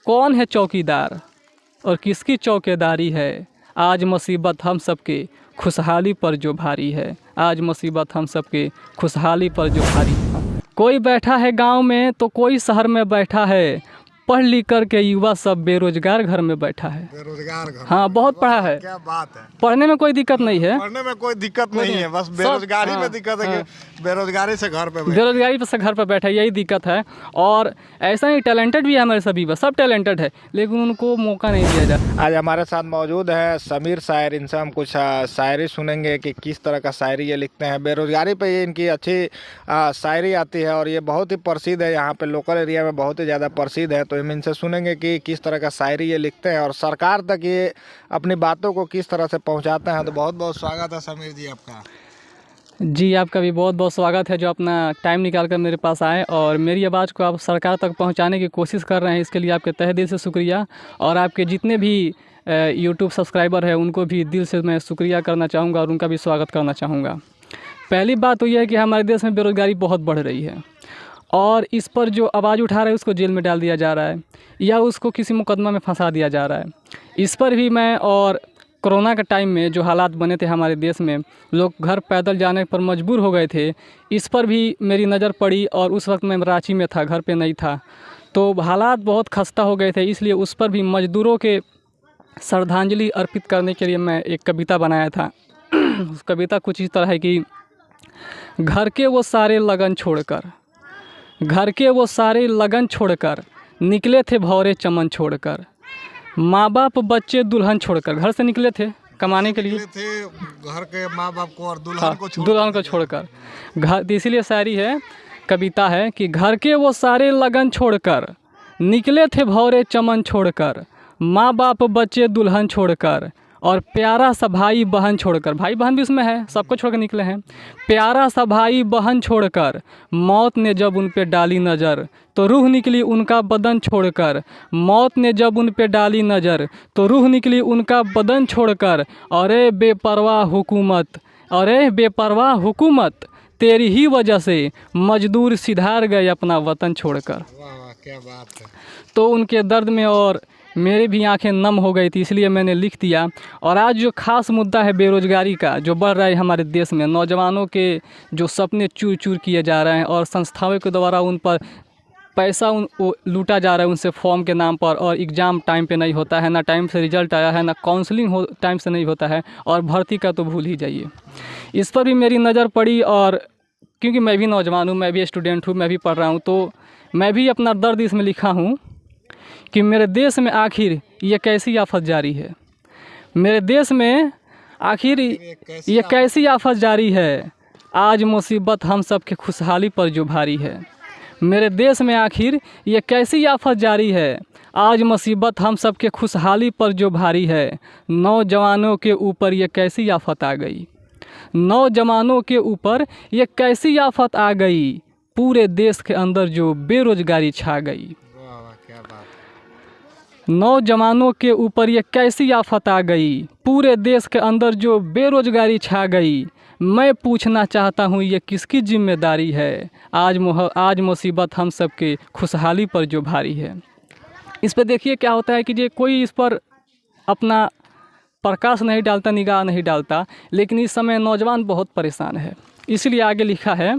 कौन है चौकीदार और किसकी चौकीदारी है। आज मुसीबत हम सबके खुशहाली पर जो भारी है। आज मुसीबत हम सबके खुशहाली पर जो भारी है। कोई बैठा है गांव में तो कोई शहर में बैठा है। पढ़ लिख कर के युवा सब बेरोजगार घर में बैठा है। बेरोजगार घर। हाँ, बहुत पढ़ा है। क्या बात है। पढ़ने में कोई दिक्कत नहीं है। पढ़ने में कोई दिक्कत नहीं है, बस बेरोजगारी में दिक्कत है कि बेरोजगारी से घर पे बेरोजगारी से घर पे बैठा है, यही दिक्कत है। और ऐसा ही टैलेंटेड भी है हमारे सभी बस, सब टैलेंटेड है लेकिन उनको मौका नहीं दिया जाता। आज हमारे साथ मौजूद है समीर शायर। इनसे हम कुछ शायरी सुनेंगे कि किस तरह का शायरी ये लिखते हैं। बेरोजगारी पे ये इनकी अच्छी शायरी आती है और ये बहुत ही प्रसिद्ध है, यहाँ पे लोकल एरिया में बहुत ही ज़्यादा प्रसिद्ध है। तो हम इनसे सुनेंगे कि किस तरह का शायरी ये लिखते हैं और सरकार तक ये अपनी बातों को किस तरह से पहुँचाते हैं। तो बहुत बहुत स्वागत है समीर जी आपका। जी, आपका भी बहुत बहुत स्वागत है जो अपना टाइम निकाल कर मेरे पास आए और मेरी आवाज़ को आप सरकार तक पहुंचाने की कोशिश कर रहे हैं। इसके लिए आपके तहे दिल से शुक्रिया। और आपके जितने भी यूट्यूब सब्सक्राइबर हैं उनको भी दिल से मैं शुक्रिया करना चाहूँगा और उनका भी स्वागत करना चाहूँगा। पहली बात तो यह है कि हमारे देश में बेरोज़गारी बहुत बढ़ रही है और इस पर जो आवाज़ उठा रहा है उसको जेल में डाल दिया जा रहा है या उसको किसी मुकदमा में फंसा दिया जा रहा है। इस पर भी मैं और कोरोना के टाइम में जो हालात बने थे हमारे देश में, लोग घर पैदल जाने पर मजबूर हो गए थे, इस पर भी मेरी नज़र पड़ी। और उस वक्त मैं रांची में था, घर पे नहीं था, तो हालात बहुत खस्ता हो गए थे। इसलिए उस पर भी मज़दूरों के श्रद्धांजलि अर्पित करने के लिए मैं एक कविता बनाया था। उस कविता कुछ इस तरह है कि घर के वो सारे लगन छोड़कर, घर के वो सारे लगन छोड़कर निकले थे भौरे चमन छोड़कर। माँ बाप बच्चे दुल्हन छोड़कर, घर से निकले थे कमाने के लिए, थे घर के माँ बाप को और दुल्हन को छोड़कर घर। इसीलिए शायरी है, कविता है कि घर के वो सारे लगन छोड़कर निकले थे भौरे चमन छोड़कर। माँ बाप बच्चे दुल्हन छोड़कर और प्यारा सा भाई बहन छोड़कर, भाई बहन भी उसमें है, सबको छोड़कर निकले हैं। प्यारा सा भाई बहन छोड़कर मौत ने जब उन पे डाली नज़र तो रूह निकली उनका बदन छोड़कर। मौत ने जब उन पे डाली नज़र तो रूह निकली उनका बदन छोड़कर। अरे बेपरवाह हुकूमत, अरे बेपरवाह हुकूमत, तेरी ही वजह से मजदूर सिधार गए अपना वतन छोड़कर। वाह वाह, क्या बात है। तो उनके दर्द में और मेरी भी आंखें नम हो गई थी, इसलिए मैंने लिख दिया। और आज जो ख़ास मुद्दा है बेरोज़गारी का, जो बढ़ रहा है हमारे देश में, नौजवानों के जो सपने चूर चूर किए जा रहे हैं और संस्थाओं के द्वारा उन पर पैसा लूटा जा रहा है उनसे फॉर्म के नाम पर। और एग्ज़ाम टाइम पे नहीं होता है, ना टाइम से रिजल्ट आया है, ना काउंसलिंग टाइम से नहीं होता है, और भर्ती का तो भूल ही जाइए। इस पर भी मेरी नज़र पड़ी और क्योंकि मैं भी नौजवान हूँ, मैं भी स्टूडेंट हूँ, मैं भी पढ़ रहा हूँ, तो मैं भी अपना दर्द इसमें लिखा हूँ कि मेरे देश में आखिर ये कैसी आफत जारी है। मेरे देश में आखिर ये कैसी आफत जारी है। आज मुसीबत हम सब के खुशहाली पर जो भारी है। मेरे देश में आखिर ये कैसी आफत जारी है। आज मुसीबत हम सब के खुशहाली पर जो भारी है। नौजवानों के ऊपर ये कैसी आफत आ गई, नौजवानों के ऊपर ये कैसी आफत आ गई। पूरे देश के अंदर जो बेरोजगारी छा गई। नौजवानों के ऊपर ये कैसी आफत आ गई। पूरे देश के अंदर जो बेरोजगारी छा गई। मैं पूछना चाहता हूँ ये किसकी जिम्मेदारी है। आज मुसीबत हम सब के खुशहाली पर जो भारी है। इस पर देखिए क्या होता है कि ये कोई इस पर अपना प्रकाश नहीं डालता, निगाह नहीं डालता, लेकिन इस समय नौजवान बहुत परेशान है। इसलिए आगे लिखा है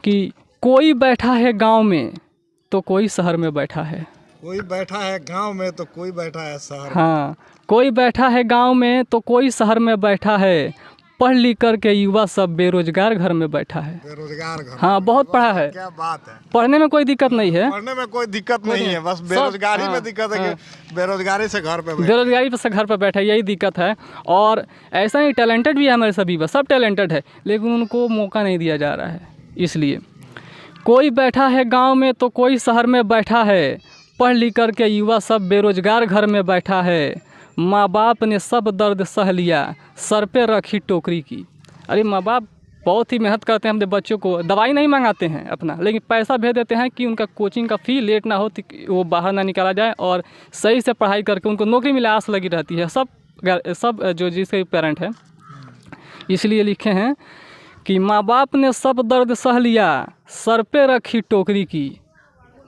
कि कोई बैठा है गांव में तो कोई शहर में बैठा है। कोई बैठा है गांव में तो कोई बैठा है शहर में। हाँ, कोई बैठा है गांव में तो कोई शहर में बैठा है। पढ़ लिख कर के युवा सब बेरोजगार घर में बैठा है। बेरोजगार घर। हाँ, बहुत पढ़ा है। क्या बात है। पढ़ने में कोई दिक्कत नहीं है। पढ़ने में कोई दिक्कत नहीं है, बस बेरोजगारी में दिक्कत है कि बेरोजगारी से घर पे बैठा है, यही दिक्कत है। और ऐसा ही टैलेंटेड भी है हमारे सभी बस, सब टैलेंटेड है लेकिन उनको मौका नहीं दिया जा रहा है। इसलिए कोई बैठा है गाँव में तो कोई शहर में बैठा है। पढ़ लिख कर के युवा सब बेरोजगार घर में बैठा है। माँ बाप ने सब दर्द सह लिया, सर पे रखी टोकरी की। अरे माँ बाप बहुत ही मेहनत करते हैं अपने बच्चों को, दवाई नहीं मंगाते हैं अपना, लेकिन पैसा भेज देते हैं कि उनका कोचिंग का फ़ी लेट ना हो, वो बाहर ना निकाला जाए और सही से पढ़ाई करके उनको नौकरी मिले, आस लगी रहती है सब जो जिसके पेरेंट हैं। इसलिए लिखे हैं कि माँ बाप ने सब दर्द सह लिया, सर पे रखी टोकरी की।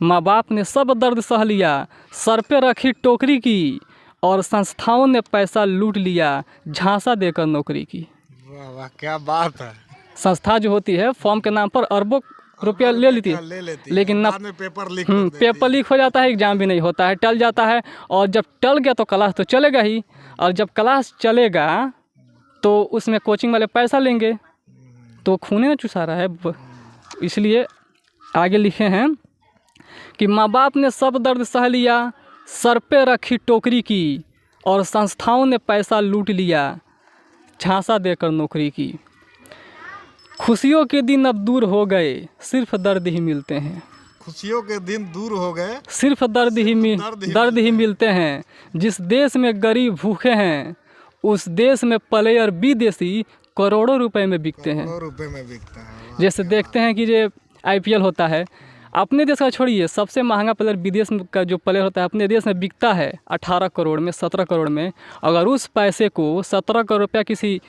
माँ बाप ने सब दर्द सह लिया, सर पे रखी टोकरी की, और संस्थाओं ने पैसा लूट लिया, झांसा देकर नौकरी की। वाह वाह, क्या बात है। संस्था जो होती है फॉर्म के नाम पर अरबों रुपया ले लेती है, लेकिन ना बाद में पेपर लीक पेपर लीक हो जाता है, एग्जाम भी नहीं होता है, टल जाता है। और जब टल गया तो क्लास तो चलेगा ही, और जब क्लास चलेगा तो उसमें कोचिंग वाले पैसा लेंगे, तो खूने ना चुसा रहा है। इसलिए आगे लिखे हैं कि माँ बाप ने सब दर्द सह लिया, सर पे रखी टोकरी की, और संस्थाओं ने पैसा लूट लिया, झांसा देकर नौकरी की। खुशियों के दिन अब दूर हो गए, सिर्फ दर्द ही मिलते हैं। खुशियों के दिन दूर हो गए, सिर्फ दर्द ही मिलते हैं। जिस देश में गरीब भूखे हैं, उस देश में प्लेयर विदेशी करोड़ों रुपए में बिकते हैं। रुपए में बिकते हैं। जैसे देखते हैं कि जो IPL होता है, अपने देश का छोड़िए, सबसे महंगा प्लेयर विदेश का जो प्लेयर होता है अपने देश में बिकता है 18 करोड़ में, 17 करोड़ में। अगर उस पैसे को 17 करोड़ रुपया किसी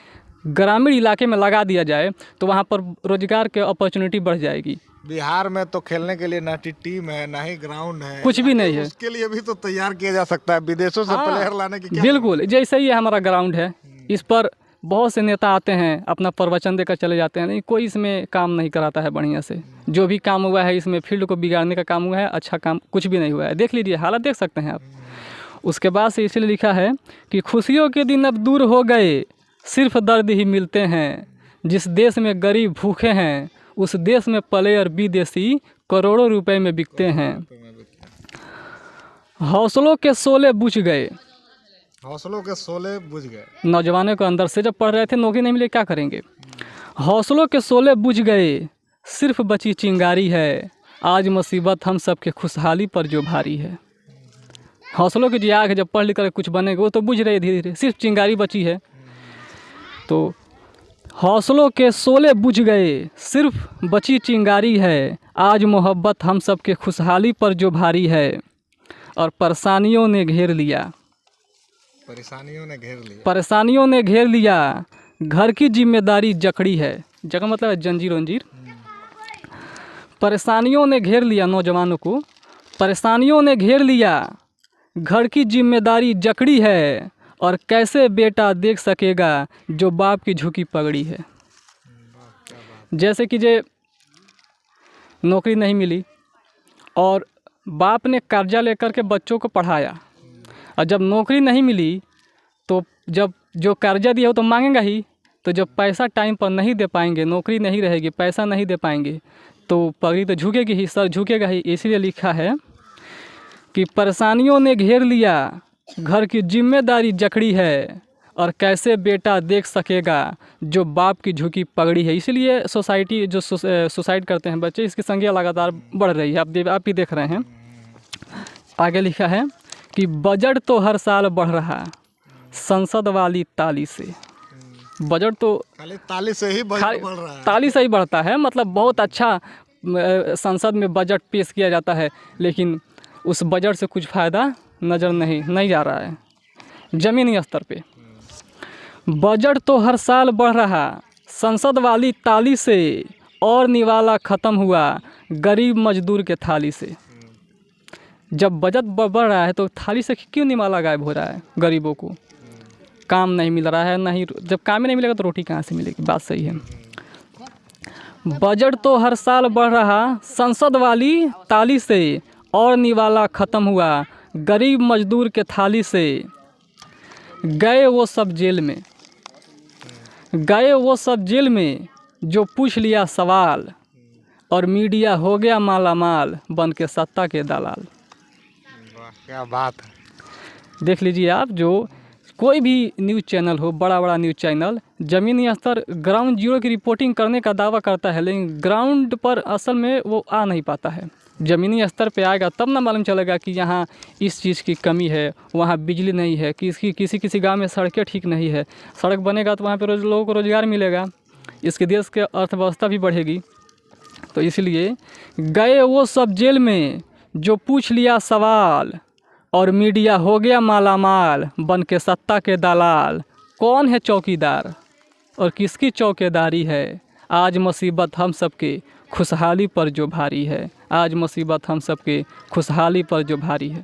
ग्रामीण इलाके में लगा दिया जाए तो वहाँ पर रोजगार के अपॉर्चुनिटी बढ़ जाएगी। बिहार में तो खेलने के लिए ना टीम है, ना ही ग्राउंड है, कुछ भी नहीं है। उसके लिए भी तो तैयार किया जा सकता है, विदेशों से प्लेयर लाने की क्या। बिल्कुल, जैसे ही हमारा ग्राउंड है, इस पर बहुत से नेता आते हैं, अपना प्रवचन देकर चले जाते हैं, नहीं कोई इसमें काम नहीं कराता है बढ़िया से। जो भी काम हुआ है इसमें फील्ड को बिगाड़ने का काम हुआ है, अच्छा काम कुछ भी नहीं हुआ है। देख लीजिए, हालत देख सकते हैं आप। उसके बाद से इसलिए लिखा है कि खुशियों के दिन अब दूर हो गए, सिर्फ दर्द ही मिलते हैं। जिस देश में गरीब भूखे हैं, उस देश में प्लेयर विदेशी करोड़ों रुपए में बिकते हैं। हौसलों के शोले बुझ गए, हौसलों के शोले बुझ गए। नौजवानों को अंदर से जब पढ़ रहे थे, नौकरी नहीं मिले क्या करेंगे। हौसलों के शोले बुझ गए, सिर्फ बची चिंगारी है, आज मुसीबत हम सब के खुशहाली पर जो भारी है। हौसलों की जो आग है, जब पढ़ लिख कर कुछ बनेगा वो तो बुझ रही है धीरे धीरे, सिर्फ चिंगारी बची है। तो हौसलों के शोले बुझ गए, सिर्फ बची चिंगारी है, आज मोहब्बत हम सब के खुशहाली पर जो भारी है। और परेशानियों ने घेर लिया, परेशानियों ने घेर लिया, घर की जिम्मेदारी जकड़ी है। जगह मतलब है जंजीर वंजीर। परेशानियों ने घेर लिया, नौजवानों को परेशानियों ने घेर लिया, घर की जिम्मेदारी जकड़ी है, और कैसे बेटा देख सकेगा जो बाप की झुकी पगड़ी है। जैसे कि जे नौकरी नहीं मिली और बाप ने कर्जा लेकर के बच्चों को पढ़ाया, और जब नौकरी नहीं मिली तो जब जो कर्जा दिया हो तो मांगेगा ही, तो जब पैसा टाइम पर नहीं दे पाएंगे, नौकरी नहीं रहेगी, पैसा नहीं दे पाएंगे, तो पगड़ी तो झुकेगी ही, सर झुकेगा ही। इसीलिए लिखा है कि परेशानियों ने घेर लिया, घर की जिम्मेदारी जकड़ी है, और कैसे बेटा देख सकेगा जो बाप की झुकी पगड़ी है। इसलिए सोसाइटी जो सुसाइड करते हैं बच्चे, इसकी संख्या लगातार बढ़ रही है। आप ही देख रहे हैं। आगे लिखा है कि बजट तो हर साल बढ़ रहा, संसद वाली ताली से। बजट तो खाली ताली से ही बजट बढ़ रहा है, ताली से ही बढ़ता है, मतलब बहुत अच्छा संसद में बजट पेश किया जाता है, लेकिन उस बजट से कुछ फ़ायदा नज़र नहीं जा रहा है ज़मीनी स्तर पे। बजट तो हर साल बढ़ रहा, संसद वाली ताली से, और निवाला ख़त्म हुआ गरीब मजदूर के थाली से। जब बजट बढ़ रहा है तो थाली से क्यों निवाला गायब हो रहा है? गरीबों को काम नहीं मिल रहा है, नहीं, जब काम ही नहीं मिलेगा तो रोटी कहाँ से मिलेगी? बात सही है। बजट तो हर साल बढ़ रहा, संसद वाली ताली से, और निवाला ख़त्म हुआ गरीब मजदूर के थाली से। गए वो सब जेल में, गए वो सब जेल में, जो पूछ लिया सवाल, और मीडिया हो गया माला माल, बन के सत्ता के दलाल। क्या बात है। देख लीजिए आप, जो कोई भी न्यूज़ चैनल हो, बड़ा न्यूज़ चैनल ज़मीनी स्तर ग्राउंड जीरो की रिपोर्टिंग करने का दावा करता है, लेकिन ग्राउंड पर असल में वो आ नहीं पाता है। ज़मीनी स्तर पे आएगा तब ना मालूम चलेगा कि यहाँ इस चीज़ की कमी है, वहाँ बिजली नहीं है, किसी गांव में सड़कें ठीक नहीं है। सड़क बनेगा तो वहाँ पे लोगों को रोज़गार मिलेगा, इसके देश के अर्थव्यवस्था भी बढ़ेगी। तो इसलिए गए वो सब जेल में, जो पूछ लिया सवाल, और मीडिया हो गया माला माल, बन के सत्ता के दलाल। कौन है चौकीदार और किसकी चौकीदारी है? आज मुसीबत हम सबके खुशहाली पर जो भारी है। आज मुसीबत हम सबके खुशहाली पर जो भारी है।